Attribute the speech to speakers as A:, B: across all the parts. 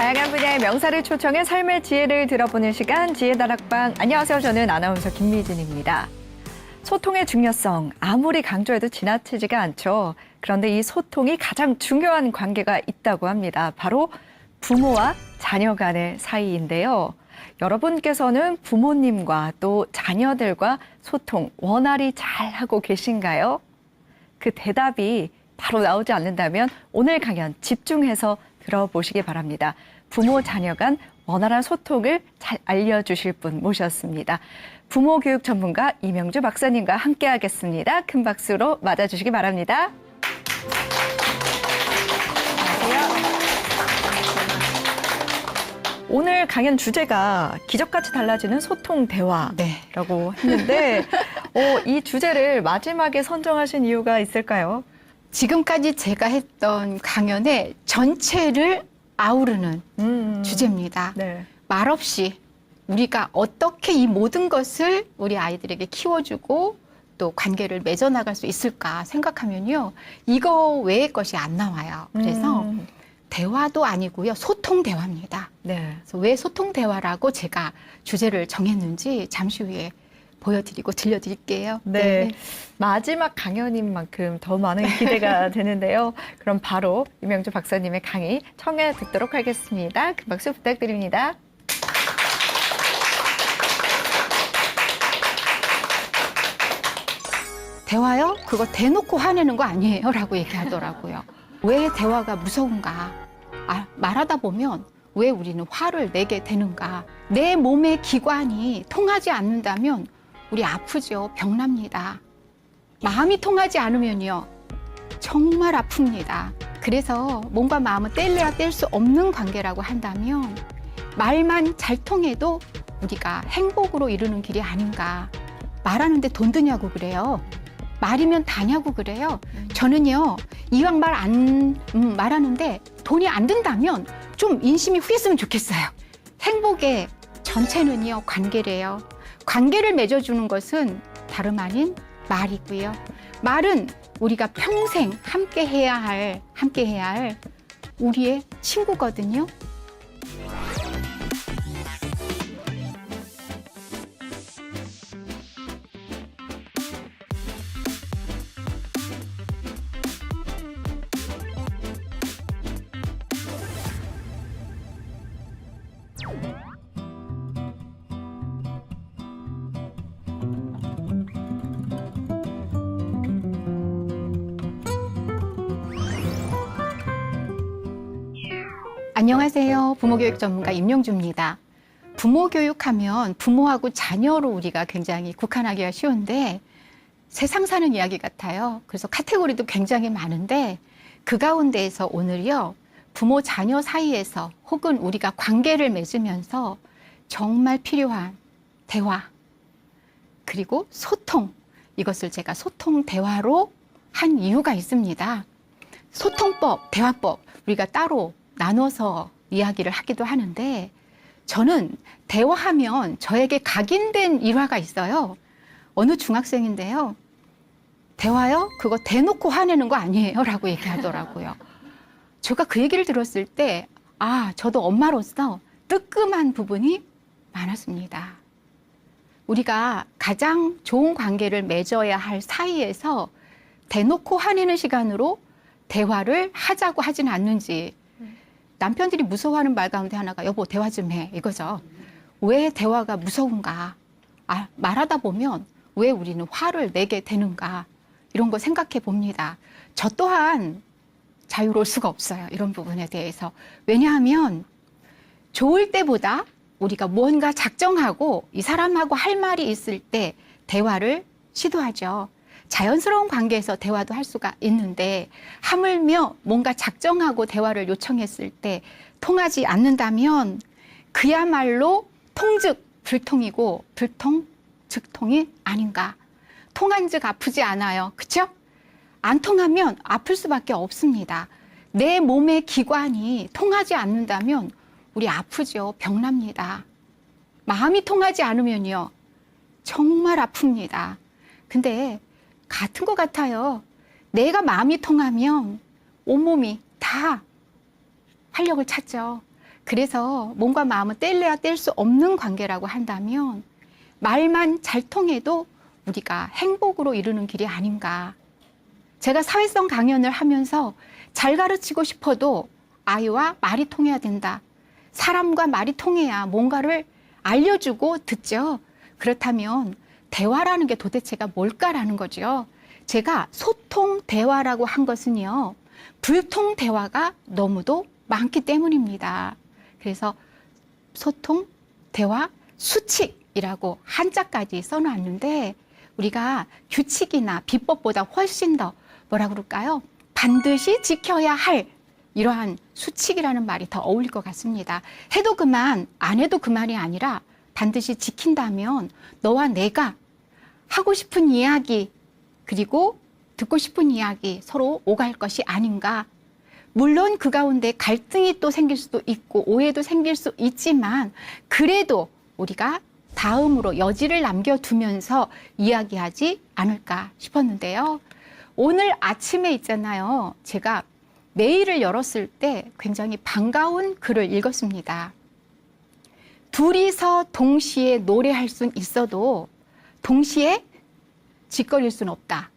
A: 다양한 분야의 명사를 초청해 삶의 지혜를 들어보는 시간 지혜다락방. 안녕하세요. 저는 아나운서 김미진입니다. 소통의 중요성 아무리 강조해도 지나치지가 않죠. 그런데 이 소통이 가장 중요한 관계가 있다고 합니다. 바로 부모와 자녀 간의 사이인데요. 여러분께서는 부모님과 또 자녀들과 소통 원활히 잘 하고 계신가요? 그 대답이 바로 나오지 않는다면 오늘 강연 집중해서 들어보시기 바랍니다. 부모 자녀 간 원활한 소통을 잘 알려주실 분 모셨습니다. 부모 교육 전문가 이명주 박사님과 함께하겠습니다. 큰 박수로 맞아주시기 바랍니다. 안녕하세요. 오늘 강연 주제가 기적같이 달라지는 소통 대화라고 했는데 이 주제를 마지막에 선정하신 이유가 있을까요?
B: 지금까지 제가 했던 강연의 전체를 아우르는 주제입니다.
A: 네.
B: 말없이 우리가 어떻게 이 모든 것을 우리 아이들에게 키워주고 또 관계를 맺어나갈 수 있을까 생각하면요. 이거 외의 것이 안 나와요. 그래서 대화도 아니고요. 소통 대화입니다.
A: 네.
B: 그래서 왜 소통 대화라고 제가 주제를 정했는지 잠시 후에 보여드리고 들려드릴게요.
A: 네. 마지막 강연인 만큼 더 많은 기대가 되는데요. 그럼 바로 이명주 박사님의 강의 청해 듣도록 하겠습니다. 큰 박수 부탁드립니다.
B: 대화요? 그거 대놓고 화내는 거 아니에요? 라고 얘기하더라고요. 왜 대화가 무서운가? 말하다 보면 왜 우리는 화를 내게 되는가? 내 몸의 기관이 통하지 않는다면 우리 아프죠. 병납니다. 마음이 통하지 않으면요. 정말 아픕니다. 그래서 몸과 마음은 뗄래야 뗄 수 없는 관계라고 한다면 말만 잘 통해도 우리가 행복으로 이루는 길이 아닌가. 말하는데 돈 드냐고 그래요. 말이면 다냐고 그래요. 저는요. 이왕 말하는데 돈이 안 든다면 좀 인심이 후했으면 좋겠어요. 행복의 전체는요. 관계래요. 관계를 맺어주는 것은 다름 아닌 말이고요. 말은 우리가 평생 함께 해야 할 우리의 친구거든요. 안녕하세요. 부모교육 전문가 임명주입니다. 부모교육하면 부모하고 자녀로 우리가 굉장히 국한하기가 쉬운데 세상 사는 이야기 같아요. 그래서 카테고리도 굉장히 많은데 그 가운데에서 오늘요. 부모 자녀 사이에서 혹은 우리가 관계를 맺으면서 정말 필요한 대화 그리고 소통 이것을 제가 소통 대화로 한 이유가 있습니다. 소통법, 대화법 우리가 따로 나눠서 이야기를 하기도 하는데 저는 대화하면 저에게 각인된 일화가 있어요. 어느 중학생인데요. 대화요? 그거 대놓고 화내는 거 아니에요? 라고 얘기하더라고요. 제가 그 얘기를 들었을 때 저도 엄마로서 뜨끔한 부분이 많았습니다. 우리가 가장 좋은 관계를 맺어야 할 사이에서 대놓고 화내는 시간으로 대화를 하자고 하진 않는지 남편들이 무서워하는 말 가운데 하나가 여보 대화 좀 해 이거죠. 왜 대화가 무서운가? 말하다 보면 왜 우리는 화를 내게 되는가? 이런 거 생각해 봅니다. 저 또한 자유로울 수가 없어요. 이런 부분에 대해서. 왜냐하면 좋을 때보다 우리가 뭔가 작정하고 이 사람하고 할 말이 있을 때 대화를 시도하죠. 자연스러운 관계에서 대화도 할 수가 있는데 하물며 뭔가 작정하고 대화를 요청했을 때 통하지 않는다면 그야말로 통즉 불통이고 불통 즉통이 아닌가. 통한 즉 아프지 않아요. 그렇죠? 안 통하면 아플 수밖에 없습니다. 내 몸의 기관이 통하지 않는다면 우리 아프죠. 병납니다. 마음이 통하지 않으면요. 정말 아픕니다. 근데 같은 것 같아요. 내가 마음이 통하면 온몸이 다 활력을 찾죠. 그래서 몸과 마음은 뗄래야 뗄 수 없는 관계라고 한다면 말만 잘 통해도 우리가 행복으로 이루는 길이 아닌가. 제가 사회성 강연을 하면서 잘 가르치고 싶어도 아이와 말이 통해야 된다. 사람과 말이 통해야 뭔가를 알려주고 듣죠. 그렇다면 대화라는 게 도대체가 뭘까라는 거죠. 제가 소통 대화라고 한 것은요, 불통 대화가 너무도 많기 때문입니다. 그래서 소통, 대화, 수칙이라고 한자까지 써놨는데 우리가 규칙이나 비법보다 훨씬 더 뭐라 그럴까요? 반드시 지켜야 할 이러한 수칙이라는 말이 더 어울릴 것 같습니다. 해도 그만, 안 해도 그만이 아니라 반드시 지킨다면 너와 내가 하고 싶은 이야기 그리고 듣고 싶은 이야기 서로 오갈 것이 아닌가. 물론 그 가운데 갈등이 또 생길 수도 있고 오해도 생길 수 있지만 그래도 우리가 다음으로 여지를 남겨두면서 이야기하지 않을까 싶었는데요. 오늘 아침에 있잖아요. 제가 메일을 열었을 때 굉장히 반가운 글을 읽었습니다. 둘이서 동시에 노래할 순 있어도 동시에 짓거릴 순 없다.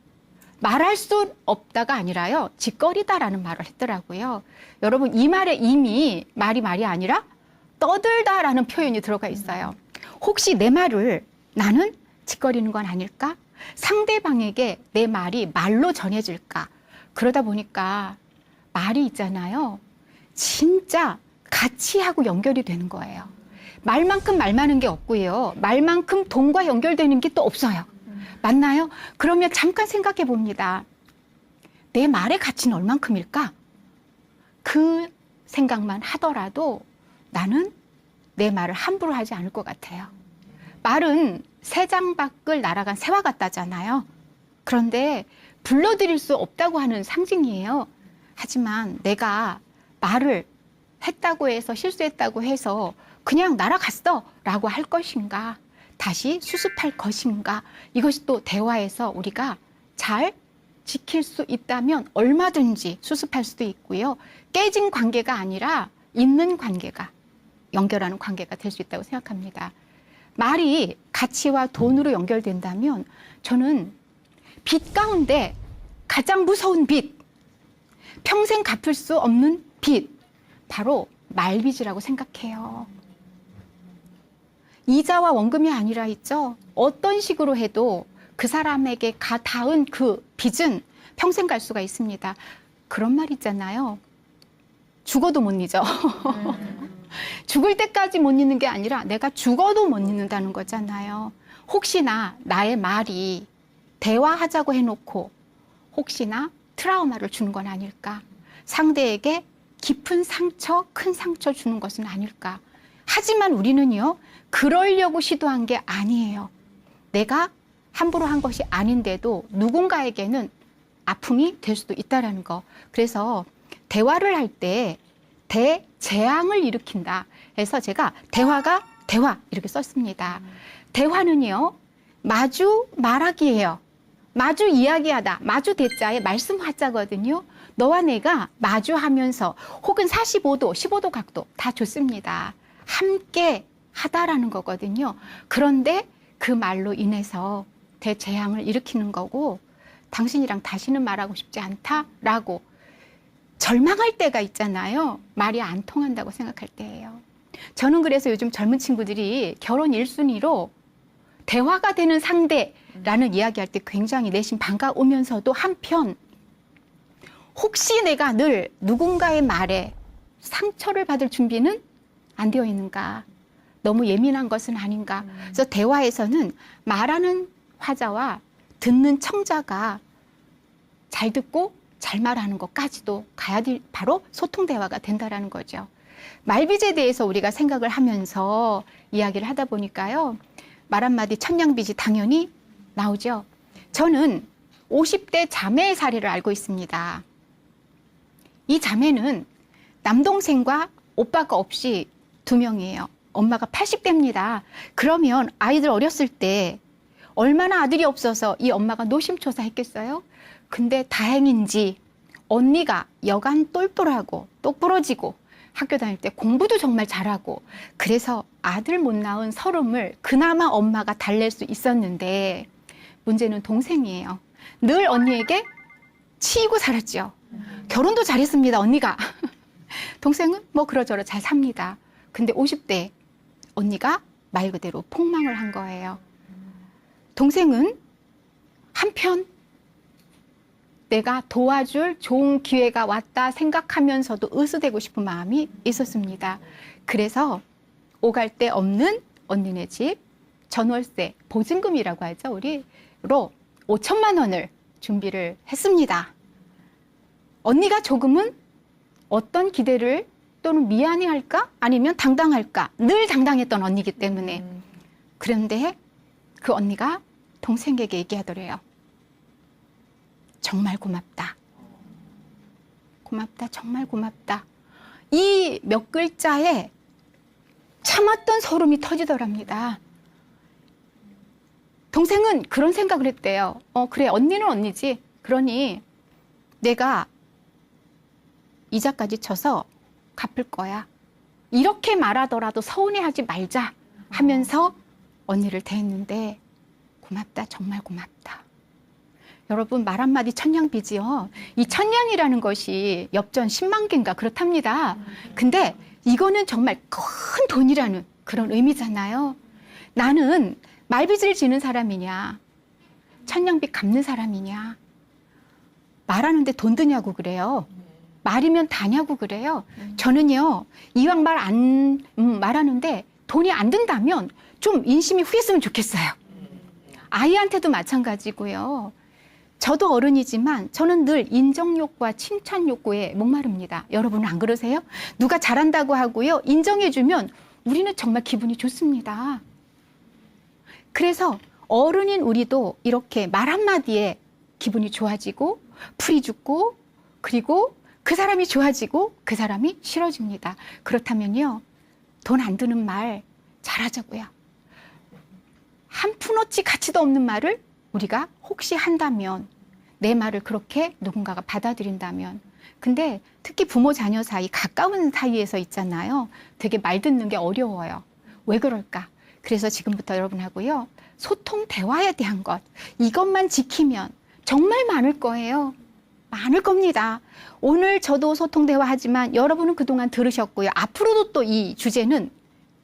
B: 말할 순 없다가 아니라요. 짓거리다라는 말을 했더라고요. 여러분 이 말에 이미 말이 아니라 떠들다라는 표현이 들어가 있어요. 혹시 내 말을 나는 짓거리는 건 아닐까? 상대방에게 내 말이 말로 전해질까? 그러다 보니까 말이 있잖아요. 진짜 가치하고 연결이 되는 거예요. 말만큼 말 많은 게 없고요. 말만큼 돈과 연결되는 게 또 없어요. 맞나요? 그러면 잠깐 생각해 봅니다. 내 말의 가치는 얼만큼일까? 그 생각만 하더라도 나는 내 말을 함부로 하지 않을 것 같아요. 말은 새 장 밖을 날아간 새와 같다잖아요. 그런데 불러들일 수 없다고 하는 상징이에요. 하지만 내가 말을 했다고 해서 실수했다고 해서 그냥 날아갔어 라고 할 것인가, 다시 수습할 것인가, 이것이 또 대화에서 우리가 잘 지킬 수 있다면 얼마든지 수습할 수도 있고요. 깨진 관계가 아니라 있는 관계가, 연결하는 관계가 될 수 있다고 생각합니다. 말이 가치와 돈으로 연결된다면 저는 빚 가운데 가장 무서운 빚, 평생 갚을 수 없는 빚, 바로 말빚이라고 생각해요. 이자와 원금이 아니라 있죠. 어떤 식으로 해도 그 사람에게 닿은 그 빚은 평생 갈 수가 있습니다. 그런 말 있잖아요. 죽어도 못 잊어. 죽을 때까지 못 잊는 게 아니라 내가 죽어도 못 잊는다는 거잖아요. 혹시나 나의 말이 대화하자고 해놓고 혹시나 트라우마를 주는 건 아닐까? 상대에게 깊은 상처, 큰 상처 주는 것은 아닐까? 하지만 우리는요, 그러려고 시도한 게 아니에요. 내가 함부로 한 것이 아닌데도 누군가에게는 아픔이 될 수도 있다는 거. 그래서 대화를 할 때 대재앙을 일으킨다 해서 제가 대화가 대화 이렇게 썼습니다. 대화는요, 마주 말하기예요. 마주 이야기하다. 마주 대자에 말씀 화자거든요. 너와 내가 마주하면서 혹은 45도, 15도 각도 다 좋습니다. 함께 하다라는 거거든요. 그런데 그 말로 인해서 대재앙을 일으키는 거고 당신이랑 다시는 말하고 싶지 않다라고 절망할 때가 있잖아요. 말이 안 통한다고 생각할 때예요. 저는 그래서 요즘 젊은 친구들이 결혼 1순위로 대화가 되는 상대라는 이야기할 때 굉장히 내심 반가우면서도 한편 혹시 내가 늘 누군가의 말에 상처를 받을 준비는 안 되어 있는가? 너무 예민한 것은 아닌가? 그래서 대화에서는 말하는 화자와 듣는 청자가 잘 듣고 잘 말하는 것까지도 가야 될 바로 소통 대화가 된다라는 거죠. 말빚에 대해서 우리가 생각을 하면서 이야기를 하다 보니까요. 말 한마디 천냥빚이 당연히 나오죠. 저는 50대 자매의 사례를 알고 있습니다. 이 자매는 남동생과 오빠가 없이 2명이에요. 엄마가 80대입니다. 그러면 아이들 어렸을 때 얼마나 아들이 없어서 이 엄마가 노심초사했겠어요? 근데 다행인지 언니가 여간 똘똘하고 똑부러지고 학교 다닐 때 공부도 정말 잘하고 그래서 아들 못 낳은 서름을 그나마 엄마가 달랠 수 있었는데 문제는 동생이에요. 늘 언니에게 치이고 살았죠. 결혼도 잘했습니다, 언니가. 동생은 뭐 그러저러 잘 삽니다. 근데 50대 언니가 말 그대로 폭망을 한 거예요. 동생은 한편 내가 도와줄 좋은 기회가 왔다 생각하면서도 으스대고 싶은 마음이 있었습니다. 그래서 오갈 데 없는 언니네 집 전월세, 보증금이라고 하죠, 우리로 5천만 원을 준비를 했습니다. 언니가 조금은 어떤 기대를 또는 미안해할까? 아니면 당당할까? 늘 당당했던 언니이기 때문에. 그런데 그 언니가 동생에게 얘기하더래요. 정말 고맙다. 고맙다. 정말 고맙다. 이 몇 글자에 참았던 소름이 터지더랍니다. 동생은 그런 생각을 했대요. 그래, 언니는 언니지. 그러니 내가 이자까지 쳐서 갚을 거야. 이렇게 말하더라도 서운해하지 말자 하면서 언니를 대했는데 고맙다, 정말 고맙다. 여러분, 말 한마디 천냥빚이요. 이 천냥이라는 것이 엽전 10만 개인가 그렇답니다. 근데 이거는 정말 큰 돈이라는 그런 의미잖아요. 나는 말빚을 지는 사람이냐, 천냥빚 갚는 사람이냐, 말하는데 돈 드냐고 그래요. 말이면 다냐고 그래요. 저는요, 이왕 말하는데 돈이 안 든다면 좀 인심이 후했으면 좋겠어요. 아이한테도 마찬가지고요. 저도 어른이지만 저는 늘 인정 욕구와 칭찬 욕구에 목마릅니다. 여러분은 안 그러세요? 누가 잘한다고 하고요, 인정해주면 우리는 정말 기분이 좋습니다. 그래서 어른인 우리도 이렇게 말 한마디에 기분이 좋아지고 풀이 죽고 그리고 그 사람이 좋아지고 그 사람이 싫어집니다. 그렇다면요, 돈 안 드는 말 잘하자고요. 한 푼어치 가치도 없는 말을 우리가 혹시 한다면, 내 말을 그렇게 누군가가 받아들인다면. 근데 특히 부모 자녀 사이, 가까운 사이에서 있잖아요. 되게 말 듣는 게 어려워요. 왜 그럴까? 그래서 지금부터 여러분하고요, 소통 대화에 대한 것, 이것만 지키면 정말 많을 거예요. 많을 겁니다. 오늘 저도 소통 대화하지만 여러분은 그동안 들으셨고요. 앞으로도 또 이 주제는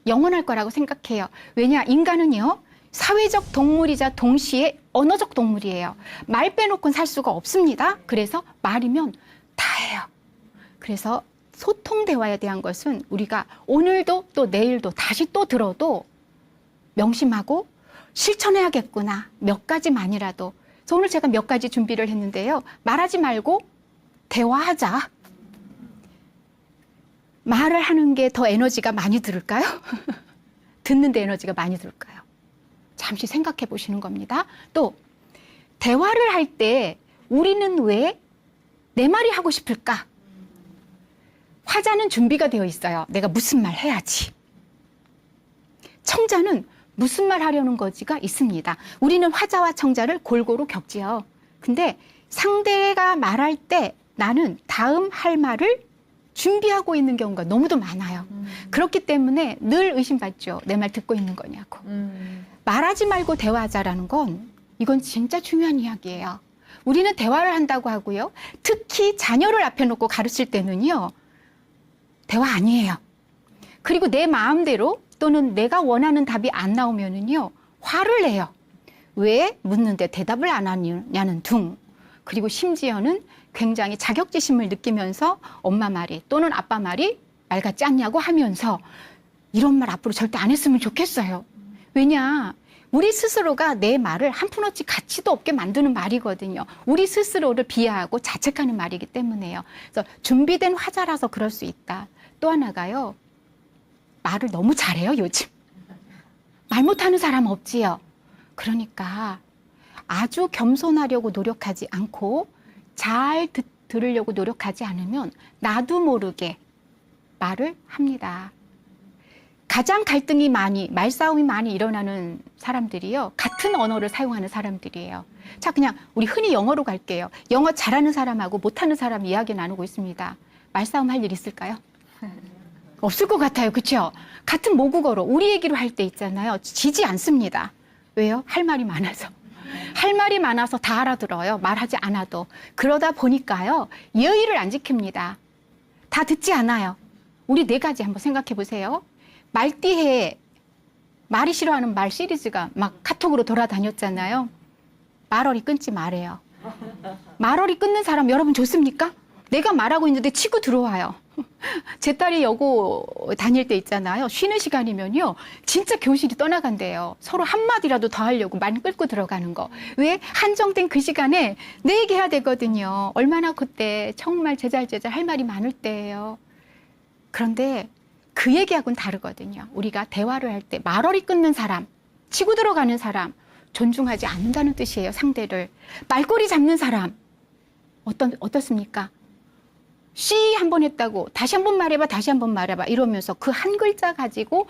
B: 영원할 거라고 생각해요. 왜냐, 인간은요, 사회적 동물이자 동시에 언어적 동물이에요. 말 빼놓고는 살 수가 없습니다. 그래서 말이면 다예요. 그래서 소통 대화에 대한 것은 우리가 오늘도 또 내일도 다시 또 들어도 명심하고 실천해야겠구나. 몇 가지만이라도. 그래서 오늘 제가 몇 가지 준비를 했는데요. 말하지 말고 대화하자. 말을 하는 게 더 에너지가 많이 들을까요? 듣는데 에너지가 많이 들을까요? 잠시 생각해 보시는 겁니다. 또 대화를 할 때 우리는 왜 내 말이 하고 싶을까? 화자는 준비가 되어 있어요. 내가 무슨 말 해야지. 청자는 무슨 말 하려는 거지가 있습니다. 우리는 화자와 청자를 골고루 겪지요. 근데 상대가 말할 때 나는 다음 할 말을 준비하고 있는 경우가 너무도 많아요. 그렇기 때문에 늘 의심받죠. 내 말 듣고 있는 거냐고. 말하지 말고 대화하자라는 건 이건 진짜 중요한 이야기예요. 우리는 대화를 한다고 하고요. 특히 자녀를 앞에 놓고 가르칠 때는요, 대화 아니에요. 그리고 내 마음대로 또는 내가 원하는 답이 안 나오면은요, 화를 내요. 왜 묻는데 대답을 안 하냐는 둥. 그리고 심지어는 굉장히 자격지심을 느끼면서 엄마 말이 또는 아빠 말이 말 같지 않냐고 하면서 이런 말 앞으로 절대 안 했으면 좋겠어요. 왜냐, 우리 스스로가 내 말을 한 푼어치 가치도 없게 만드는 말이거든요. 우리 스스로를 비하하고 자책하는 말이기 때문에요. 그래서 준비된 화자라서 그럴 수 있다. 또 하나가요, 말을 너무 잘해요, 요즘. 말 못하는 사람 없지요. 그러니까 아주 겸손하려고 노력하지 않고 잘 들으려고 노력하지 않으면 나도 모르게 말을 합니다. 가장 갈등이 많이, 말싸움이 많이 일어나는 사람들이요, 같은 언어를 사용하는 사람들이에요. 자, 그냥 우리 흔히 영어로 갈게요. 영어 잘하는 사람하고 못하는 사람 이야기 나누고 있습니다. 말싸움 할 일 있을까요? 없을 것 같아요. 그렇죠? 같은 모국어로 우리 얘기로 할 때 있잖아요. 지지 않습니다. 왜요? 할 말이 많아서. 할 말이 많아서 다 알아들어요. 말하지 않아도. 그러다 보니까요. 예의를 안 지킵니다. 다 듣지 않아요. 우리 4가지 한번 생각해 보세요. 말띠에 말이 싫어하는 말 시리즈가 막 카톡으로 돌아다녔잖아요. 말어리 끊지 말아요. 말어리 끊는 사람 여러분 좋습니까? 내가 말하고 있는데 치고 들어와요. 제 딸이 여고 다닐 때 있잖아요. 쉬는 시간이면요. 진짜 교실이 떠나간대요. 서로 한마디라도 더 하려고 말 끌고 들어가는 거. 왜? 한정된 그 시간에 내 얘기해야 되거든요. 얼마나 그때 정말 제잘제잘 할 말이 많을 때예요. 그런데 그 얘기하고는 다르거든요. 우리가 대화를 할 때 말어리 끊는 사람, 치고 들어가는 사람, 존중하지 않는다는 뜻이에요. 상대를. 말꼬리 잡는 사람, 어떻습니까? 씨 한 번 했다고 다시 한 번 말해봐, 다시 한 번 말해봐 이러면서 그 한 글자 가지고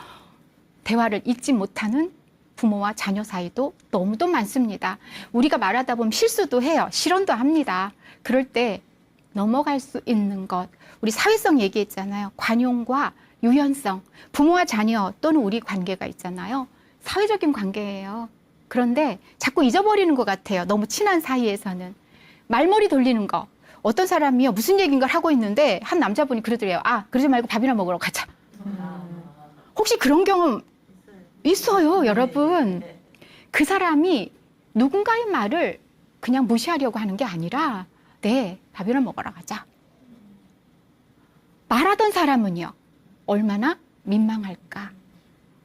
B: 대화를 잇지 못하는 부모와 자녀 사이도 너무도 많습니다. 우리가 말하다 보면 실수도 해요. 실언도 합니다. 그럴 때 넘어갈 수 있는 것, 우리 사회성 얘기했잖아요. 관용과 유연성, 부모와 자녀 또는 우리 관계가 있잖아요. 사회적인 관계예요. 그런데 자꾸 잊어버리는 것 같아요. 너무 친한 사이에서는. 말머리 돌리는 거. 어떤 사람이요, 무슨 얘기인가 하고 있는데 한 남자분이 그러더래요. 아, 그러지 말고 밥이나 먹으러 가자. 혹시 그런 경험 있어요, 여러분? 그 사람이 누군가의 말을 그냥 무시하려고 하는 게 아니라 네, 밥이나 먹으러 가자. 말하던 사람은요, 얼마나 민망할까.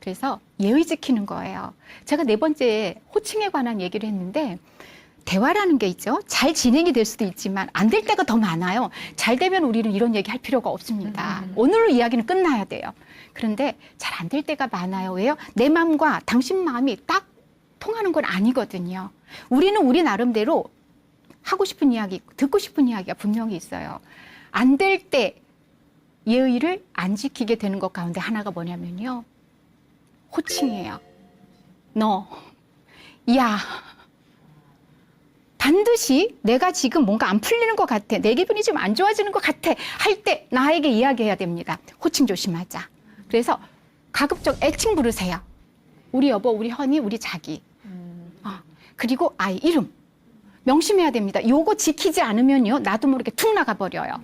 B: 그래서 예의 지키는 거예요. 제가 4번째 호칭에 관한 얘기를 했는데 대화라는 게 있죠. 잘 진행이 될 수도 있지만 안 될 때가 더 많아요. 잘 되면 우리는 이런 얘기 할 필요가 없습니다. 오늘로 이야기는 끝나야 돼요. 그런데 잘 안 될 때가 많아요. 왜요? 내 마음과 당신 마음이 딱 통하는 건 아니거든요. 우리는 우리 나름대로 하고 싶은 이야기, 듣고 싶은 이야기가 분명히 있어요. 안 될 때 예의를 안 지키게 되는 것 가운데 하나가 뭐냐면요. 호칭이에요. 너, 야. 반드시 내가 지금 뭔가 안 풀리는 것 같아. 내 기분이 좀 안 좋아지는 것 같아. 할 때 나에게 이야기해야 됩니다. 호칭 조심하자. 그래서 가급적 애칭 부르세요. 우리 여보, 우리 허니, 우리 자기. 그리고 아이 이름. 명심해야 됩니다. 요거 지키지 않으면요. 나도 모르게 툭 나가버려요.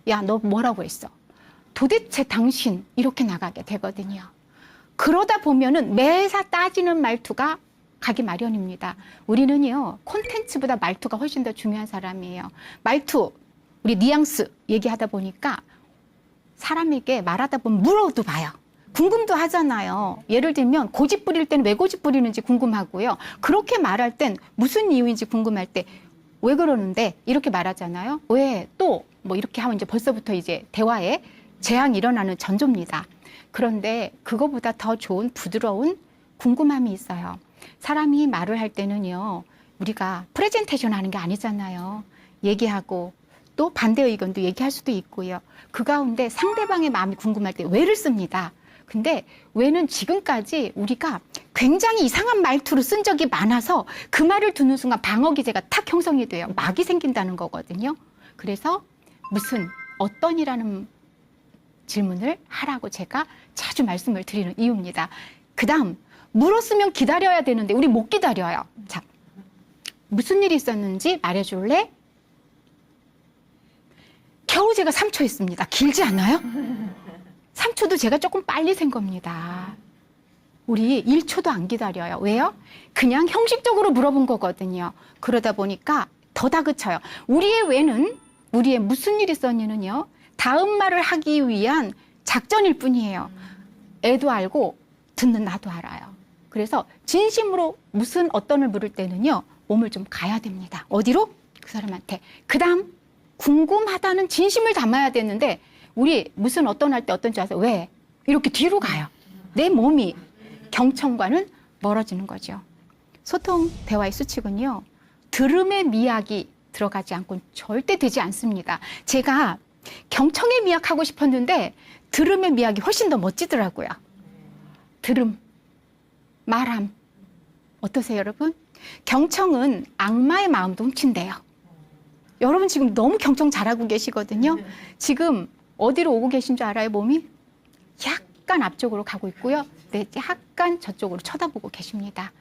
B: 야, 너 뭐라고 했어? 도대체 당신 이렇게 나가게 되거든요. 그러다 보면은 매사 따지는 말투가 가기 마련입니다. 우리는요, 콘텐츠보다 말투가 훨씬 더 중요한 사람이에요. 말투, 우리 뉘앙스 얘기하다 보니까 사람에게 말하다 보면 물어도 봐요. 궁금도 하잖아요. 예를 들면 고집 부릴 때는 왜 고집 부리는지 궁금하고요. 그렇게 말할 땐 무슨 이유인지 궁금할 때 왜 그러는데 이렇게 말하잖아요. 왜 또 뭐 이렇게 하면 이제 벌써부터 이제 대화에 재앙이 일어나는 전조입니다. 그런데 그거보다 더 좋은 부드러운 궁금함이 있어요. 사람이 말을 할 때는요, 우리가 프레젠테이션 하는 게 아니잖아요. 얘기하고 또 반대 의견도 얘기할 수도 있고요. 그 가운데 상대방의 마음이 궁금할 때 왜를 씁니다. 근데 왜는 지금까지 우리가 굉장히 이상한 말투로 쓴 적이 많아서 그 말을 듣는 순간 방어 기제가 탁 형성이 돼요. 막이 생긴다는 거거든요. 그래서 무슨 어떤이라는 질문을 하라고 제가 자주 말씀을 드리는 이유입니다. 그 다음 물었으면 기다려야 되는데 우리 못 기다려요. 자, 무슨 일이 있었는지 말해줄래? 겨우 제가 3초 했습니다. 길지 않아요? 3초도 제가 조금 빨리 센 겁니다. 우리 1초도 안 기다려요. 왜요? 그냥 형식적으로 물어본 거거든요. 그러다 보니까 더 다그쳐요. 우리의 왜는, 우리의 무슨 일이 있었냐는요, 다음 말을 하기 위한 작전일 뿐이에요. 애도 알고 듣는 나도 알아요. 그래서 진심으로 무슨 어떤을 물을 때는요, 몸을 좀 가야 됩니다. 어디로? 그 사람한테. 그 다음 궁금하다는 진심을 담아야 되는데 우리 무슨 어떤 할 때 어떤 줄 아세요? 왜? 이렇게 뒤로 가요. 내 몸이 경청과는 멀어지는 거죠. 소통, 대화의 수칙은요, 들음의 미학이 들어가지 않고는 절대 되지 않습니다. 제가 경청의 미학 하고 싶었는데 들음의 미학이 훨씬 더 멋지더라고요. 들음, 말함. 어떠세요, 여러분? 경청은 악마의 마음도 훔친대요. 여러분 지금 너무 경청 잘하고 계시거든요. 지금 어디로 오고 계신 줄 알아요, 몸이? 약간 앞쪽으로 가고 있고요. 네, 약간 저쪽으로 쳐다보고 계십니다.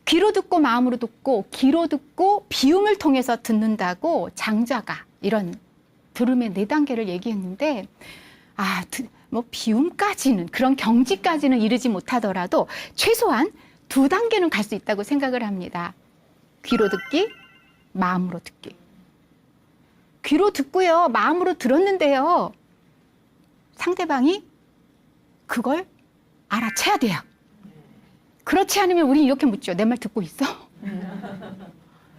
B: 귀로 듣고 마음으로 듣고 귀로 듣고 비움을 통해서 듣는다고 장자가 이런 들음의 4단계를 얘기했는데 뭐 비움까지는 그런 경지까지는 이르지 못하더라도 최소한 2단계는 갈 수 있다고 생각을 합니다. 귀로 듣기, 마음으로 듣기. 귀로 듣고요, 마음으로 들었는데요. 상대방이 그걸 알아채야 돼요. 그렇지 않으면 우리 이렇게 묻죠. 내 말 듣고 있어?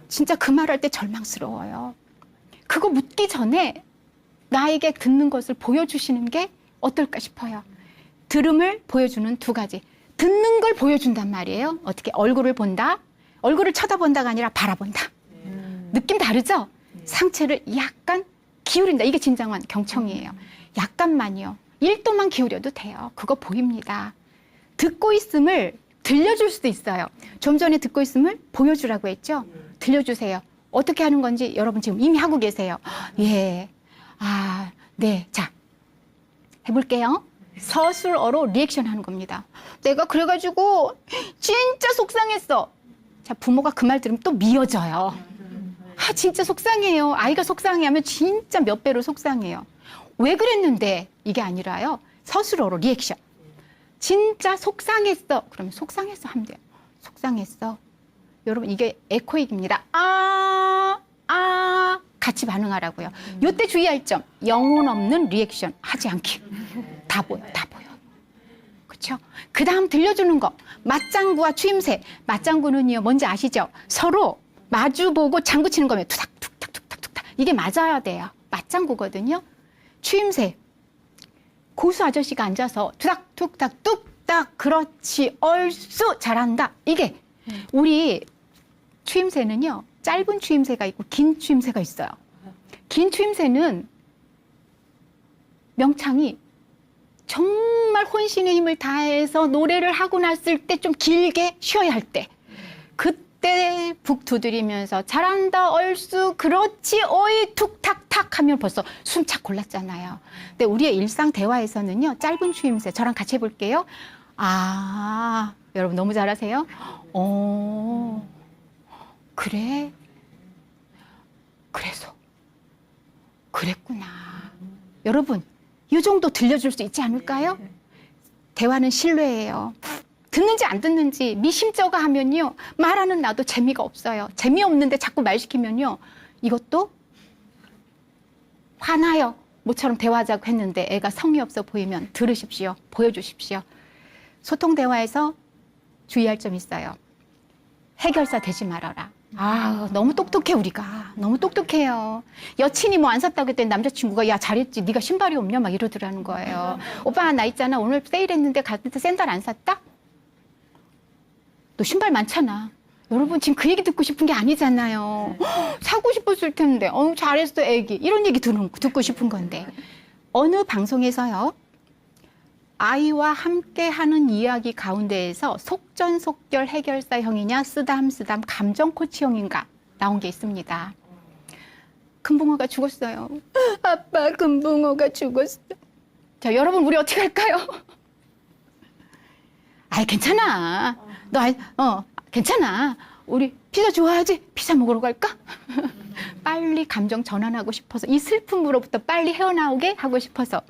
B: 진짜 그 말할 때 절망스러워요. 그거 묻기 전에 나에게 듣는 것을 보여주시는 게 어떨까 싶어요. 들음을 보여주는 2가지. 듣는 걸 보여준단 말이에요. 어떻게 얼굴을 본다? 얼굴을 쳐다본다가 아니라 바라본다. 느낌 다르죠? 상체를 약간 기울인다. 이게 진정한 경청이에요. 약간만요. 1도만 기울여도 돼요. 그거 보입니다. 듣고 있음을 들려줄 수도 있어요. 좀 전에 듣고 있음을 보여주라고 했죠? 들려주세요. 어떻게 하는 건지 여러분 지금 이미 하고 계세요. 예. 네. 자, 해볼게요. 서술어로 리액션 하는 겁니다. 내가 그래가지고 진짜 속상했어. 자, 부모가 그 말 들으면 또 미어져요. 진짜 속상해요. 아이가 속상해하면 진짜 몇 배로 속상해요. 왜 그랬는데 이게 아니라요. 서술어로 리액션. 진짜 속상했어. 그러면 속상했어 하면 돼요. 속상했어. 여러분 이게 에코익입니다. 같이 반응하라고요. 요때 주의할 점. 영혼 없는 리액션 하지 않기. 다 보여. 그렇죠? 그 다음 들려주는 거. 맞장구와 추임새. 맞장구는요. 뭔지 아시죠? 서로 마주보고 장구 치는 거면 투닥 툭탁 툭탁 툭탁. 이게 맞아야 돼요. 맞장구거든요. 추임새. 고수 아저씨가 앉아서 투닥 툭탁 뚝딱 그렇지 얼쑤 잘한다. 이게 우리 추임새는요. 짧은 추임새가 있고 긴 추임새가 있어요. 긴 추임새는 명창이 정말 혼신의 힘을 다해서 노래를 하고 났을 때 좀 길게 쉬어야 할 때. 그때 북 두드리면서 잘한다 얼쑤 그렇지 어이 툭탁탁 하면 벌써 숨 착 골랐잖아요. 근데 우리의 일상 대화에서는요. 짧은 추임새 저랑 같이 해볼게요. 여러분 너무 잘하세요. 그래? 그래서 그랬구나. 여러분 이 정도 들려줄 수 있지 않을까요? 대화는 신뢰예요. 듣는지 안 듣는지 미심쩍어 하면요. 말하는 나도 재미가 없어요. 재미없는데 자꾸 말 시키면요. 이것도 화나요. 모처럼 대화하자고 했는데 애가 성의 없어 보이면 들으십시오. 보여주십시오. 소통 대화에서 주의할 점이 있어요. 해결사 되지 말아라. 너무 똑똑해 우리가. 너무 똑똑해요. 여친이 뭐 안 샀다고 했더니 남자친구가 야 잘했지. 네가 신발이 없냐 막 이러더라는 거예요. 오빠 나 있잖아. 오늘 세일했는데 갔을 때 샌들 안 샀다? 너 신발 많잖아. 여러분 지금 그 얘기 듣고 싶은 게 아니잖아요. 사고 싶었을 텐데. 잘했어 애기. 이런 얘기 듣고 싶은 건데. 어느 방송에서요. 아이와 함께하는 이야기 가운데에서 속전속결 해결사형이냐 쓰담쓰담 감정 코치형인가 나온 게 있습니다. 금붕어가 죽었어요. 아빠 금붕어가 죽었어. 자 여러분 우리 어떻게 할까요? 괜찮아. 너 괜찮아. 우리 피자 좋아하지? 피자 먹으러 갈까? 빨리 감정 전환하고 싶어서 이 슬픔으로부터 빨리 헤어나오게 하고 싶어서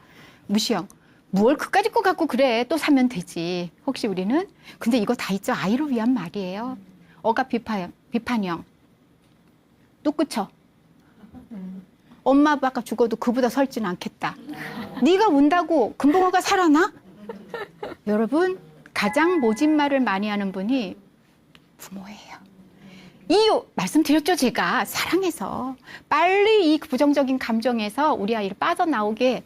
B: 무시형. 뭘 그까짓 거 갖고 그래. 또 사면 되지. 혹시 우리는? 근데 이거 다 있죠. 아이를 위한 말이에요. 억압 비판형. 또 끝쳐. 엄마 아빠가 죽어도 그보다 설지는 않겠다. 네가 운다고 금붕어가 살아나? 여러분 가장 모진 말을 많이 하는 분이 부모예요. 이유 말씀드렸죠. 제가 사랑해서 빨리 이 부정적인 감정에서 우리 아이를 빠져나오게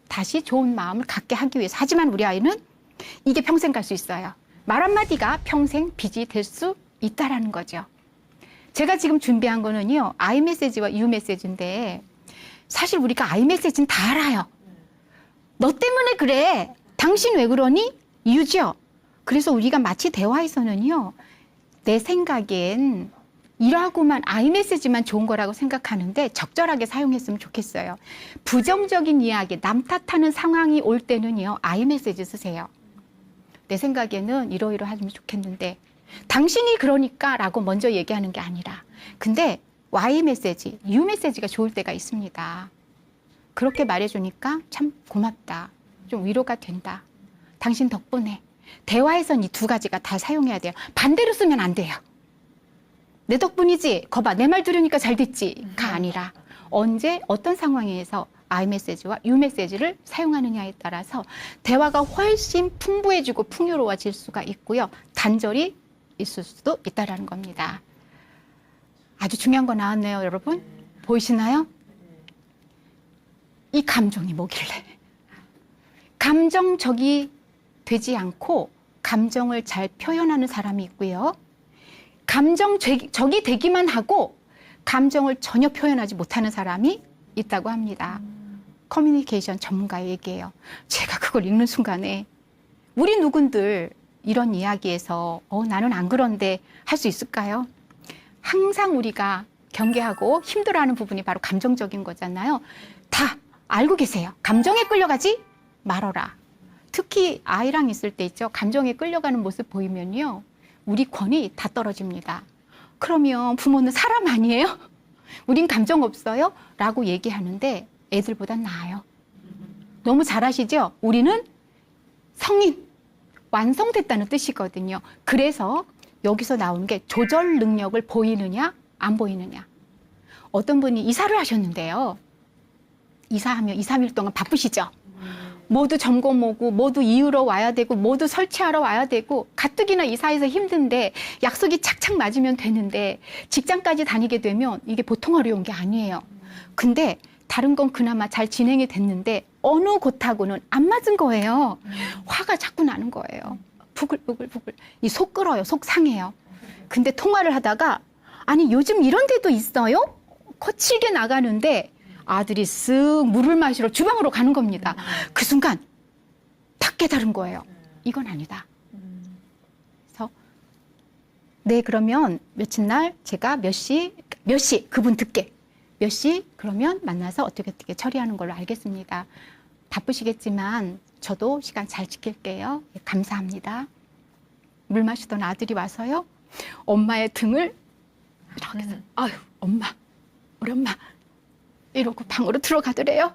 B: 다시 좋은 마음을 갖게 하기 위해서. 하지만 우리 아이는 이게 평생 갈 수 있어요. 말 한마디가 평생 빚이 될 수 있다라는 거죠. 제가 지금 준비한 거는요. 아이 메시지와 유 메시지인데 사실 우리가 아이 메시지는 다 알아요. 너 때문에 그래. 당신 왜 그러니? 유죠. 그래서 우리가 마치 대화에서는요. 내 생각엔 이라고만 아이메시지만 좋은 거라고 생각하는데 적절하게 사용했으면 좋겠어요. 부정적인 이야기, 남 탓하는 상황이 올 때는요, 아이메시지 쓰세요. 내 생각에는 이러이러하면 좋겠는데 당신이 그러니까 라고 먼저 얘기하는 게 아니라, 근데 Y 메시지, U 메시지가 좋을 때가 있습니다. 그렇게 말해주니까 참 고맙다. 좀 위로가 된다. 당신 덕분에. 대화에선 이 두 가지가 다 사용해야 돼요. 반대로 쓰면 안 돼요. 내 덕분이지. 거봐, 내 말 들으니까 잘 됐지가 아니라 언제 어떤 상황에서 I 메시지와 U 메시지를 사용하느냐에 따라서 대화가 훨씬 풍부해지고 풍요로워질 수가 있고요. 단절이 있을 수도 있다는 겁니다. 아주 중요한 거 나왔네요, 여러분. 보이시나요? 이 감정이 뭐길래? 감정적이 되지 않고 감정을 잘 표현하는 사람이 있고요. 감정적이 되기만 하고 감정을 전혀 표현하지 못하는 사람이 있다고 합니다. 커뮤니케이션 전문가의 얘기예요. 제가 그걸 읽는 순간에 우리 누군들 이런 이야기에서 나는 안 그런데 할 수 있을까요? 항상 우리가 경계하고 힘들어하는 부분이 바로 감정적인 거잖아요. 다 알고 계세요. 감정에 끌려가지 말어라. 특히 아이랑 있을 때 있죠. 감정에 끌려가는 모습 보이면요. 우리 권위 다 떨어집니다. 그러면 부모는 사람 아니에요? 우린 감정 없어요? 라고 얘기하는데 애들보단 나아요. 너무 잘하시죠? 우리는 성인, 완성됐다는 뜻이거든요. 그래서 여기서 나오는 게 조절 능력을 보이느냐, 안 보이느냐. 어떤 분이 이사를 하셨는데요. 이사하면 2, 3일 동안 바쁘시죠? 모두 점검 오고, 모두 이으러 와야 되고, 모두 설치하러 와야 되고, 가뜩이나 이사해서 힘든데, 약속이 착착 맞으면 되는데, 직장까지 다니게 되면 이게 보통 어려운 게 아니에요. 근데 다른 건 그나마 잘 진행이 됐는데, 어느 곳하고는 안 맞은 거예요. 화가 자꾸 나는 거예요. 부글부글부글. 이 속 끓어요. 속 상해요. 근데 통화를 하다가, 아니, 요즘 이런 데도 있어요? 거칠게 나가는데, 아들이 쓱 물을 마시러 주방으로 가는 겁니다. 그 순간 딱 깨달은 거예요. 이건 아니다. 그래서 네, 그러면 며칠 날 제가 몇 시 그분 듣게 몇 시 그러면 만나서 어떻게 처리하는 걸로 알겠습니다. 바쁘시겠지만 저도 시간 잘 지킬게요. 예, 감사합니다. 물 마시던 아들이 와서요. 엄마의 등을 이렇게 해서 아유, 엄마, 우리 엄마 이러고 방으로 들어가더래요.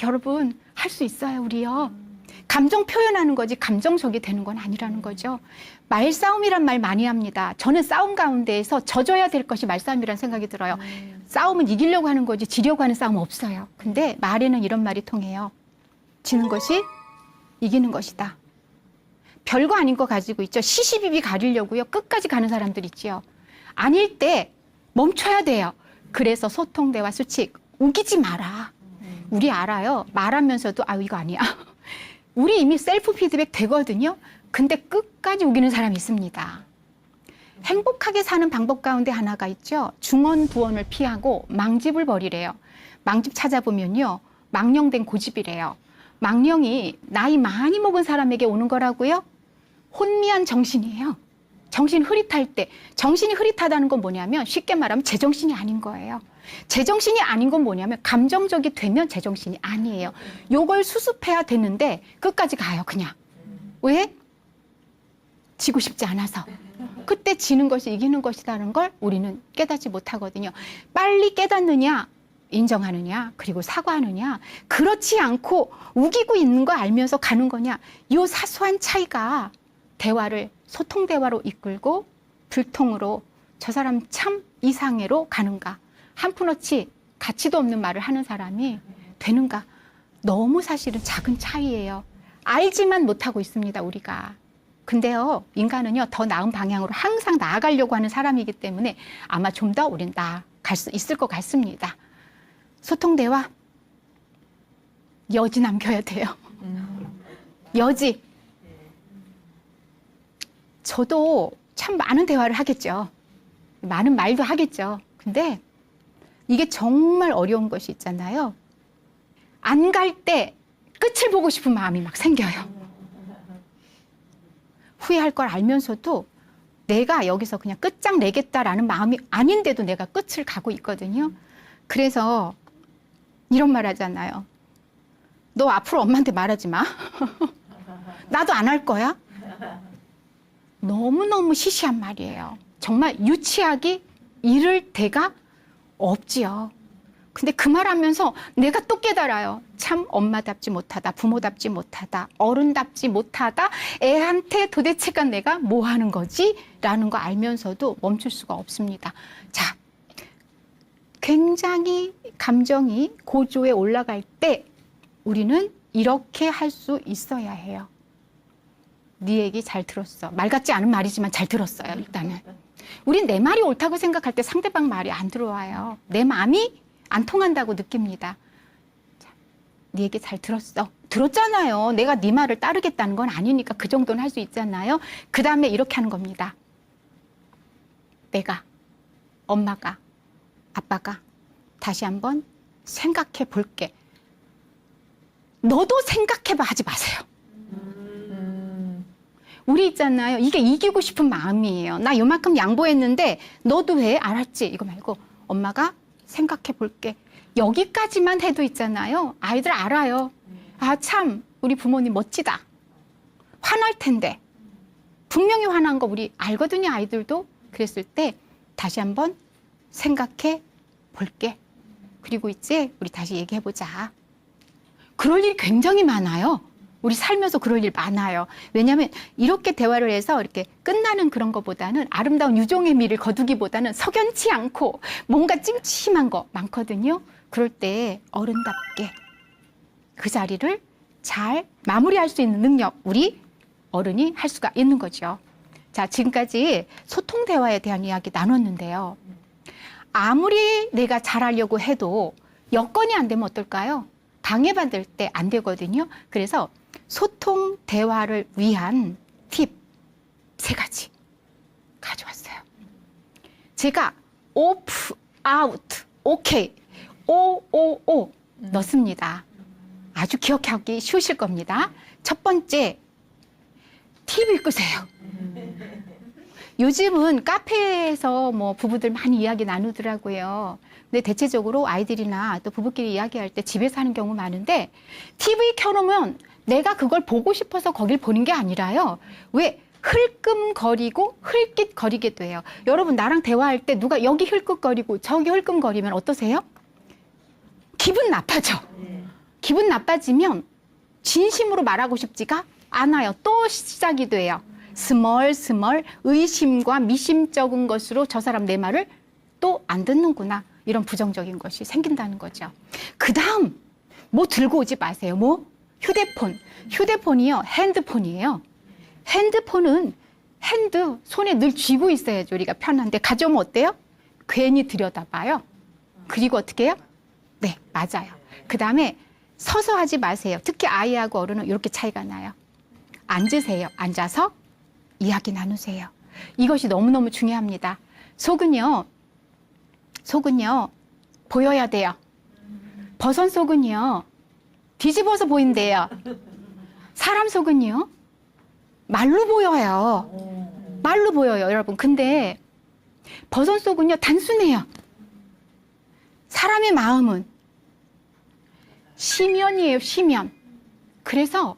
B: 여러분, 할 수 있어요, 우리요. 감정 표현하는 거지 감정적이 되는 건 아니라는 거죠. 말싸움이란 말 많이 합니다. 저는 싸움 가운데에서 져줘야 될 것이 말싸움이라는 생각이 들어요. 싸움은 이기려고 하는 거지 지려고 하는 싸움은 없어요. 근데 말에는 이런 말이 통해요. 지는 것이 이기는 것이다. 별거 아닌 거 가지고 있죠. 시시비비 가리려고요. 끝까지 가는 사람들 있지요. 아닐 때 멈춰야 돼요. 그래서 소통, 대화, 수칙. 우기지 마라. 우리 알아요. 말하면서도 이거 아니야. 우리 이미 셀프 피드백 되거든요. 근데 끝까지 우기는 사람이 있습니다. 행복하게 사는 방법 가운데 하나가 있죠. 중언 부언을 피하고 망집을 버리래요. 망집 찾아보면요. 망령된 고집이래요. 망령이 나이 많이 먹은 사람에게 오는 거라고요. 혼미한 정신이에요. 정신 흐릿할 때. 정신이 흐릿하다는 건 뭐냐면 쉽게 말하면 제정신이 아닌 거예요. 제정신이 아닌 건 뭐냐면 감정적이 되면 제정신이 아니에요. 요걸 수습해야 되는데 끝까지 가요, 그냥. 왜? 지고 싶지 않아서. 그때 지는 것이 이기는 것이라는 걸 우리는 깨닫지 못하거든요. 빨리 깨닫느냐, 인정하느냐, 그리고 사과하느냐, 그렇지 않고 우기고 있는 거 알면서 가는 거냐, 요 사소한 차이가 대화를 소통 대화로 이끌고 불통으로 저 사람 참 이상해로 가는가, 한푼어치 가치도 없는 말을 하는 사람이 되는가. 너무 사실은 작은 차이예요. 알지만 못하고 있습니다, 우리가. 근데요, 인간은요, 더 나은 방향으로 항상 나아가려고 하는 사람이기 때문에 아마 좀 더 우린 나아갈 수 있을 것 같습니다. 소통 대화 여지 남겨야 돼요. 여지. 저도 참 많은 대화를 하겠죠. 많은 말도 하겠죠. 근데 이게 정말 어려운 것이 있잖아요. 안 갈 때 끝을 보고 싶은 마음이 막 생겨요. 후회할 걸 알면서도 내가 여기서 그냥 끝장내겠다라는 마음이 아닌데도 내가 끝을 가고 있거든요. 그래서 이런 말 하잖아요. 너 앞으로 엄마한테 말하지 마. 나도 안 할 거야. 너무너무 시시한 말이에요. 정말 유치하기 이를 데가 없지요. 근데 그 말하면서 내가 또 깨달아요. 참 엄마답지 못하다, 부모답지 못하다, 어른답지 못하다, 애한테 도대체가 내가 뭐 하는 거지? 라는 거 알면서도 멈출 수가 없습니다. 자, 굉장히 감정이 고조에 올라갈 때 우리는 이렇게 할 수 있어야 해요. 네 얘기 잘 들었어. 말 같지 않은 말이지만 잘 들었어요, 일단은. 우린 내 말이 옳다고 생각할 때 상대방 말이 안 들어와요. 내 마음이 안 통한다고 느낍니다. 자, 네 얘기 잘 들었어. 들었잖아요. 내가 네 말을 따르겠다는 건 아니니까 그 정도는 할 수 있잖아요. 그 다음에 이렇게 하는 겁니다. 내가, 엄마가, 아빠가 다시 한번 생각해 볼게. 너도 생각해봐 하지 마세요. 우리 있잖아요. 이게 이기고 싶은 마음이에요. 나 요만큼 양보했는데 너도 왜? 알았지? 이거 말고 엄마가 생각해 볼게. 여기까지만 해도 있잖아요. 아이들 알아요. 아, 참 우리 부모님 멋지다. 화날 텐데. 분명히 화난 거 우리 알거든요. 아이들도. 그랬을 때 다시 한번 생각해 볼게. 그리고 이제 우리 다시 얘기해보자. 그럴 일이 굉장히 많아요. 우리 살면서 그럴 일 많아요. 왜냐하면 이렇게 대화를 해서 이렇게 끝나는 그런 것보다는 아름다운 유종의 미를 거두기보다는 석연치 않고 뭔가 찜찜한 거 많거든요. 그럴 때 어른답게 그 자리를 잘 마무리할 수 있는 능력, 우리 어른이 할 수가 있는 거죠. 자, 지금까지 소통 대화에 대한 이야기 나눴는데요. 아무리 내가 잘하려고 해도 여건이 안 되면 어떨까요? 방해받을 때 안 되거든요. 그래서 소통 대화를 위한 팁 3가지 가져왔어요. 제가 오프, 아웃, 오케이, 오오오 넣습니다. 아주 기억하기 쉬우실 겁니다. 첫 번째, TV 끄세요. 요즘은 카페에서 뭐 부부들 많이 이야기 나누더라고요. 근데 대체적으로 아이들이나 또 부부끼리 이야기할 때 집에서 하는 경우 많은데 TV 켜놓으면 내가 그걸 보고 싶어서 거길 보는 게 아니라요. 왜 흘끔거리고 흘깃거리게 돼요. 여러분 나랑 대화할 때 누가 여기 흘끗거리고 저기 흘끔거리면 어떠세요? 기분 나빠져. 기분 나빠지면 진심으로 말하고 싶지가 않아요. 또 시작이 돼요. 스멀스멀 의심과 미심쩍은 것으로 저 사람 내 말을 또 안 듣는구나. 이런 부정적인 것이 생긴다는 거죠. 그 다음 뭐 들고 오지 마세요. 뭐? 휴대폰. 휴대폰이요. 핸드폰이에요. 핸드폰은 손에 늘 쥐고 있어야죠. 우리가 편한데 가져오면 어때요? 괜히 들여다봐요. 그리고 어떻게 해요? 네, 맞아요. 그 다음에 서서 하지 마세요. 특히 아이하고 어른은 이렇게 차이가 나요. 앉으세요. 앉아서 이야기 나누세요. 이것이 너무너무 중요합니다. 속은요 보여야 돼요. 버선 속은요 뒤집어서 보인대요. 사람 속은요 말로 보여요. 말로 보여요, 여러분. 근데 버선 속은요 단순해요. 사람의 마음은 심연이에요, 심연. 그래서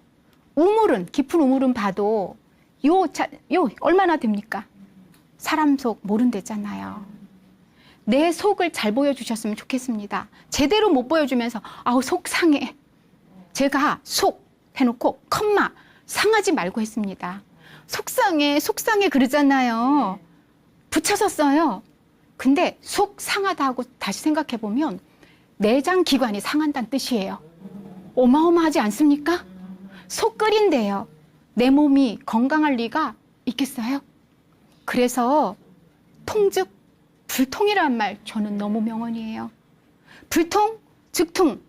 B: 우물은, 깊은 우물은 봐도 요 얼마나 됩니까? 사람 속 모른대잖아요. 내 속을 잘 보여주셨으면 좋겠습니다. 제대로 못 보여주면서 아우 속상해. 제가 속 해놓고 컴마 상하지 말고 했습니다. 속상해 그러잖아요. 붙여서 써요. 근데 속 상하다 하고 다시 생각해보면 내장 기관이 상한다는 뜻이에요. 어마어마하지 않습니까? 속 끓인대요. 내 몸이 건강할 리가 있겠어요? 그래서 통즉 불통이란 말 저는 너무 명언이에요. 불통, 즉통.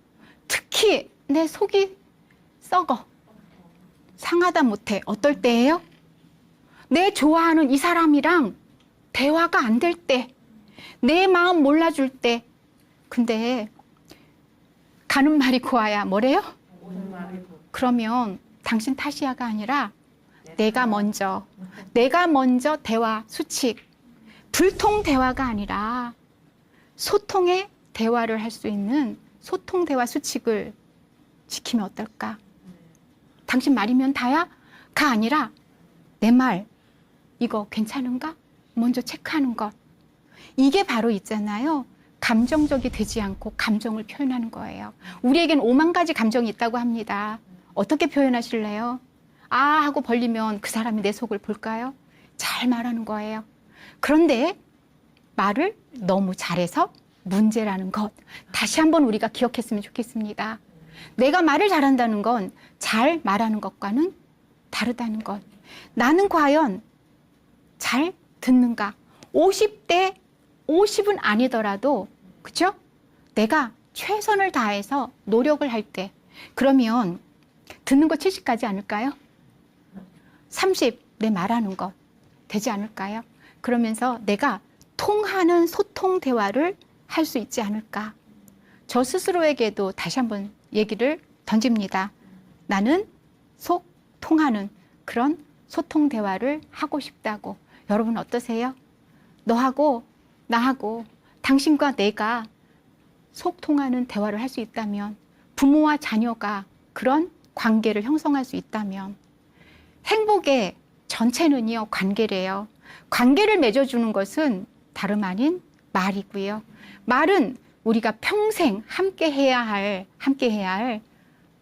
B: 특히 내 속이 썩어. 상하다 못해. 어떨 때예요? 내 좋아하는 이 사람이랑 대화가 안 될 때. 내 마음 몰라줄 때. 근데 가는 말이 고와야 뭐래요? 그러면 당신 탓이야가 아니라 내가 먼저 대화 수칙. 불통 대화가 아니라 소통의 대화를 할 수 있는 소통 대화 수칙을 지키면 어떨까? 당신 말이면 다야? 가 아니라 내 말 이거 괜찮은가? 먼저 체크하는 것. 이게 바로 있잖아요. 감정적이 되지 않고 감정을 표현하는 거예요. 우리에겐 5만 가지 감정이 있다고 합니다. 어떻게 표현하실래요? 아 하고 벌리면 그 사람이 내 속을 볼까요? 잘 말하는 거예요. 그런데 말을 너무 잘해서 문제라는 것. 다시 한번 우리가 기억했으면 좋겠습니다. 내가 말을 잘한다는 건 잘 말하는 것과는 다르다는 것. 나는 과연 잘 듣는가? 50대 50은 아니더라도, 그쵸? 내가 최선을 다해서 노력을 할 때, 그러면 듣는 거 70 가지 않을까요? 30, 내 말하는 것 되지 않을까요? 그러면서 내가 통하는 소통 대화를 할 수 있지 않을까? 저 스스로에게도 다시 한번 얘기를 던집니다. 나는 속 통하는 그런 소통 대화를 하고 싶다고. 여러분 어떠세요? 너하고 나하고 당신과 내가 속 통하는 대화를 할 수 있다면, 부모와 자녀가 그런 관계를 형성할 수 있다면, 행복의 전체는요 관계래요. 관계를 맺어주는 것은 다름 아닌 말이고요. 말은 우리가 평생 함께 해야 할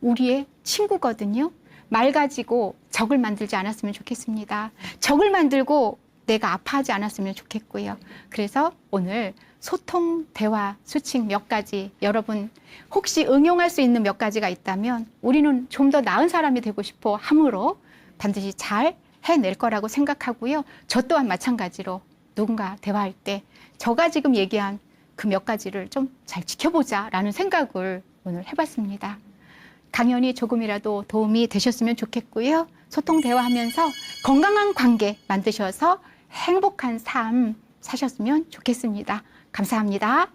B: 우리의 친구거든요. 말 가지고 적을 만들지 않았으면 좋겠습니다. 적을 만들고 내가 아파하지 않았으면 좋겠고요. 그래서 오늘 소통, 대화, 수칙 몇 가지, 여러분 혹시 응용할 수 있는 몇 가지가 있다면 우리는 좀 더 나은 사람이 되고 싶어 함으로 반드시 잘 해낼 거라고 생각하고요. 저 또한 마찬가지로 누군가 대화할 때 저가 지금 얘기한 그 몇 가지를 좀 잘 지켜보자라는 생각을 오늘 해봤습니다. 강연이 조금이라도 도움이 되셨으면 좋겠고요. 소통, 대화하면서 건강한 관계 만드셔서 행복한 삶 사셨으면 좋겠습니다. 감사합니다.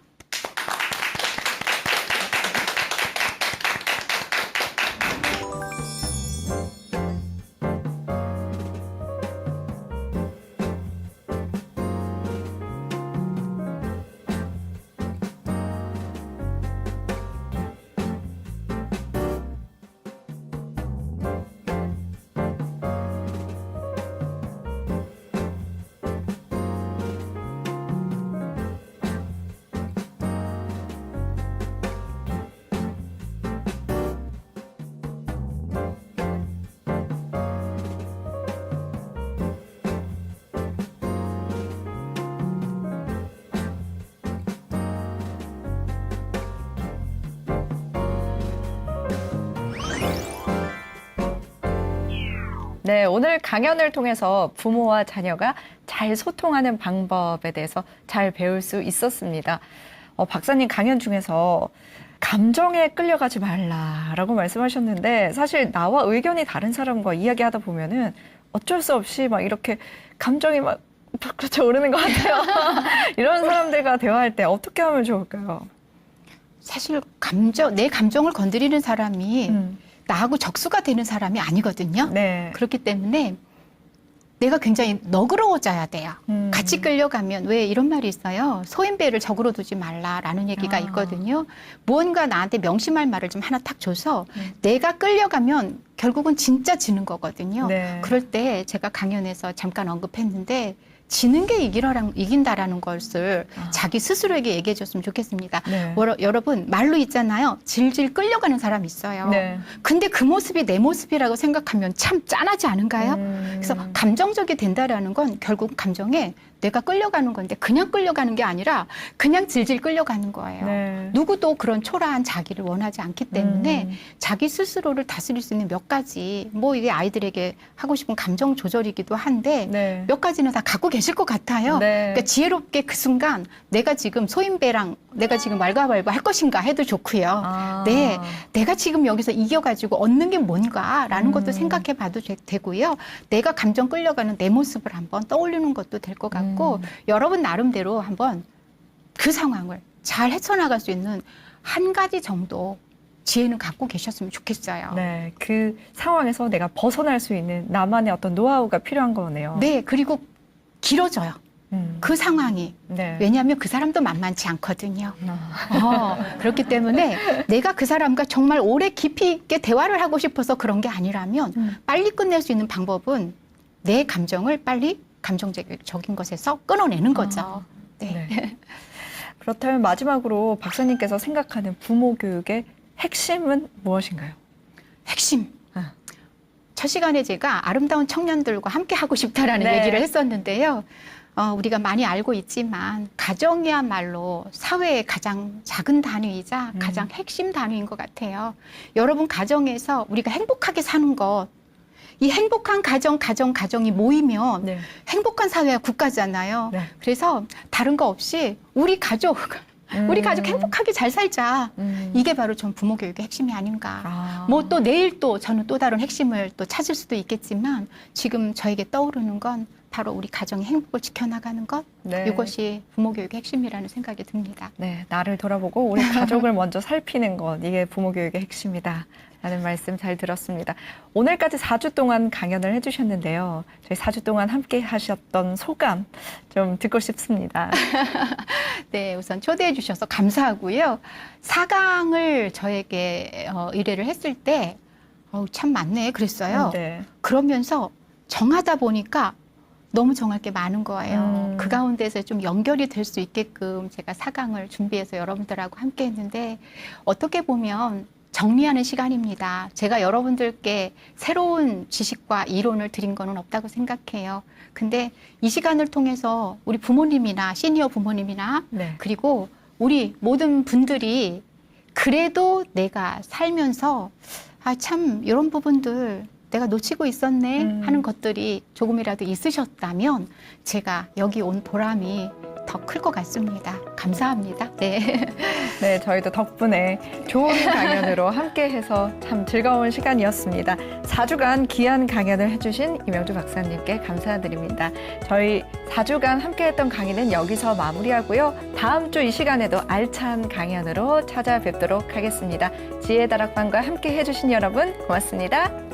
A: 네, 오늘 강연을 통해서 부모와 자녀가 잘 소통하는 방법에 대해서 잘 배울 수 있었습니다. 박사님 강연 중에서 감정에 끌려가지 말라라고 말씀하셨는데, 사실 나와 의견이 다른 사람과 이야기하다 보면은 어쩔 수 없이 막 이렇게 감정이 막 벅차오르는 오르는 것 같아요. 이런 사람들과 대화할 때 어떻게 하면 좋을까요?
B: 사실 내 감정을 건드리는 사람이 나하고 적수가 되는 사람이 아니거든요.
A: 네.
B: 그렇기 때문에 내가 굉장히 너그러워져야 돼요. 같이 끌려가면, 왜 이런 말이 있어요. 소인배를 적으로 두지 말라라는 얘기가 있거든요. 무언가 나한테 명심할 말을 좀 하나 탁 줘서 내가 끌려가면 결국은 진짜 지는 거거든요.
A: 네.
B: 그럴 때 제가 강연에서 잠깐 언급했는데, 지는 게 이긴다라는 것을 자기 스스로에게 얘기해 줬으면 좋겠습니다.
A: 네.
B: 여러분, 말로 있잖아요. 질질 끌려가는 사람 있어요.
A: 네.
B: 근데 그 모습이 내 모습이라고 생각하면 참 짠하지 않은가요? 그래서 감정적이 된다라는 건 결국 감정에 내가 끌려가는 건데, 그냥 끌려가는 게 아니라 그냥 질질 끌려가는 거예요.
A: 네.
B: 누구도 그런 초라한 자기를 원하지 않기 때문에 자기 스스로를 다스릴 수 있는 몇 가지, 뭐 이게 아이들에게 하고 싶은 감정 조절이기도 한데
A: 네.
B: 몇 가지는 다 갖고 계실 것 같아요.
A: 네.
B: 그러니까 지혜롭게 그 순간 내가 지금 소인배랑 내가 지금 왈가왈부 할 것인가 해도 좋고요. 네, 내가 지금 여기서 이겨가지고 얻는 게 뭔가라는 것도 생각해 봐도 되고요. 내가 감정 끌려가는 내 모습을 한번 떠올리는 것도 될 것 같고, 여러분 나름대로 한번 그 상황을 잘 헤쳐나갈 수 있는 한 가지 정도 지혜는 갖고 계셨으면 좋겠어요.
A: 네, 그 상황에서 내가 벗어날 수 있는 나만의 어떤 노하우가 필요한 거네요.
B: 네, 그리고 길어져요. 그 상황이.
A: 네.
B: 왜냐하면 그 사람도 만만치 않거든요.
A: 아.
B: 그렇기 때문에 내가 그 사람과 정말 오래 깊이 있게 대화를 하고 싶어서 그런 게 아니라면 빨리 끝낼 수 있는 방법은 내 감정을 빨리 감정적인 것에서 끊어내는 거죠. 네.
A: 네. 그렇다면 마지막으로 박사님께서 생각하는 부모 교육의 핵심은 무엇인가요?
B: 핵심.
A: 아.
B: 첫 시간에 제가 아름다운 청년들과 함께 하고 싶다라는
A: 네.
B: 얘기를 했었는데요. 우리가 많이 알고 있지만 가정이야말로 사회의 가장 작은 단위이자 가장 핵심 단위인 것 같아요. 여러분 가정에서 우리가 행복하게 사는 것, 이 행복한 가정이 모이면
A: 네.
B: 행복한 사회와 국가잖아요.
A: 네.
B: 그래서 다른 거 없이 우리 가족 행복하게 잘 살자. 이게 바로 전 부모 교육의 핵심이 아닌가.
A: 아.
B: 뭐 또 내일 또 저는 또 다른 핵심을 또 찾을 수도 있겠지만 지금 저에게 떠오르는 건 바로 우리 가정의 행복을 지켜나가는 것.
A: 네.
B: 이것이 부모 교육의 핵심이라는 생각이 듭니다.
A: 네, 나를 돌아보고 우리 가족을 먼저 살피는 것, 이게 부모 교육의 핵심이다 라는 말씀 잘 들었습니다. 오늘까지 4주 동안 강연을 해주셨는데요. 저희 4주 동안 함께 하셨던 소감 좀 듣고 싶습니다.
B: 네, 우선 초대해 주셔서 감사하고요. 4강을 저에게 의뢰를 했을 때 참 많네 그랬어요.
A: 네.
B: 그러면서 정하다 보니까 너무 정할 게 많은 거예요. 그 가운데서 좀 연결이 될 수 있게끔 제가 4강을 준비해서 여러분들하고 함께 했는데 어떻게 보면 정리하는 시간입니다. 제가 여러분들께 새로운 지식과 이론을 드린 거는 없다고 생각해요. 근데 이 시간을 통해서 우리 부모님이나 시니어 부모님이나
A: 네.
B: 그리고 우리 모든 분들이 그래도 내가 살면서 참 이런 부분들 내가 놓치고 있었네 하는 것들이 조금이라도 있으셨다면 제가 여기 온 보람이 더 클 것 같습니다. 감사합니다. 네.
A: 네, 저희도 덕분에 좋은 강연으로 함께해서 참 즐거운 시간이었습니다. 4주간 귀한 강연을 해주신 이명주 박사님께 감사드립니다. 저희 4주간 함께했던 강의는 여기서 마무리하고요. 다음 주 이 시간에도 알찬 강연으로 찾아뵙도록 하겠습니다. 지혜다락방과 함께 해주신 여러분 고맙습니다.